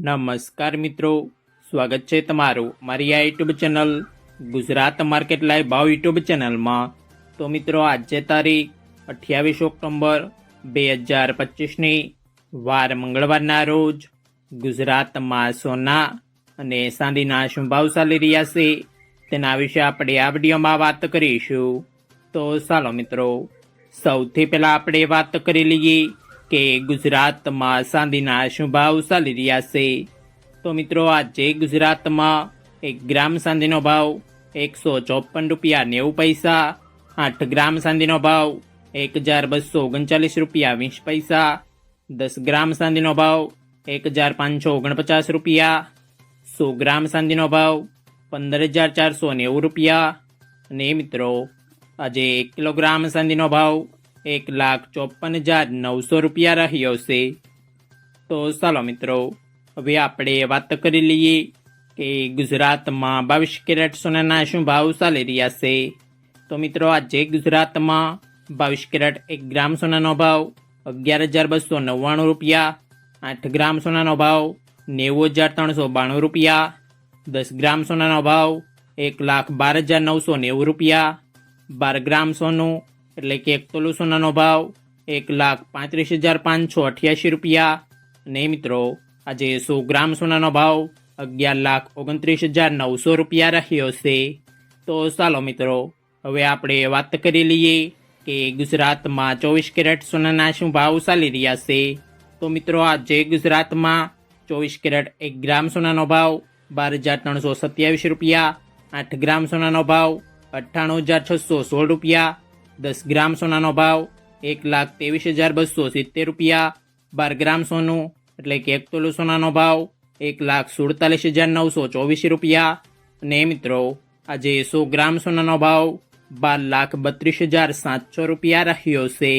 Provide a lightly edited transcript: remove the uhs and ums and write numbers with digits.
નમસ્કાર મિત્રો, સ્વાગત છે તમારું મારી આ YouTube channel Gujarat market live ભાવ યુટ્યુબ ચેનલમાં। તો મિત્રો, આજે તારીખ 28 ઓક્ટોબર 2025ની વાર મંગળવારના રોજ ગુજરાતમાં સોના અને ચાંદીના શું ભાવ ચાલી રહ્યા છે તેના વિશે આપણે આ વિડીયોમાં વાત કરીશું। તો ચાલો મિત્રો, સૌથી પહેલાં આપણે વાત કરી લઈએ કે ગુજરાતમાં ચાંદીના શું ભાવ ચાલી રહ્યા છે। તો મિત્રો, આજે ગુજરાતમાં 1 ગ્રામ ચાંદીનો ભાવ 154 રૂપિયા 90 પૈસા, 8 ગ્રામ ચાંદીનો ભાવ 1239 રૂપિયા 20 પૈસા, 10 ગ્રામ ચાંદીનો ભાવ 1549 રૂપિયા, 100 ગ્રામ ચાંદીનો ભાવ 15490 રૂપિયા અને મિત્રો, આજે 1 કિલોગ્રામ ચાંદીનો ભાવ 1,54,900 રૂપિયા રહ્યો છે। તો ચાલો મિત્રો, હવે આપણે વાત કરી લઈએ કે ગુજરાતમાં 22 કેરેટ સોનાના શું ભાવ ચાલી રહ્યા છે। તો મિત્રો, આજે ગુજરાતમાં 22 કેરેટ 1 ગ્રામ સોનાનો ભાવ 11,299 રૂપિયા, 8 ગ્રામ સોનાનો ભાવ 90,392 રૂપિયા, 10 ગ્રામ સોનાનો ભાવ 1,12,990 રૂપિયા, 12 ગ્રામ સોનું એટલે કે 1 તોલું સોનાનો ભાવ 1,35,588 રૂપિયા અને મિત્રો, આજે 100 ગ્રામ સોનાનો ભાવ 11,29,900 રૂપિયા રહ્યો છે। તો ચાલો મિત્રો, હવે આપણે વાત કરી લઈએ કે ગુજરાતમાં 24 કેરેટ સોનાના શું ભાવ ચાલી રહ્યા છે। તો મિત્રો, આજે ગુજરાતમાં 24 કેરેટ 1 ગ્રામ સોનાનો ભાવ 12,327 રૂપિયા, 8 ગ્રામ સોનાનો ભાવ 98,616 રૂપિયા, 10 ગ્રામ સોનાનો ભાવ 1,23,270 રૂપિયા, 12 ગ્રામ સોનું એટલે કે 1 તોલું સોનાનો ભાવ 1,47,924 રૂપિયા અને મિત્રો, આજે 100 ગ્રામ સોનાનો ભાવ 12,32,700 રૂપિયા રહ્યો છે।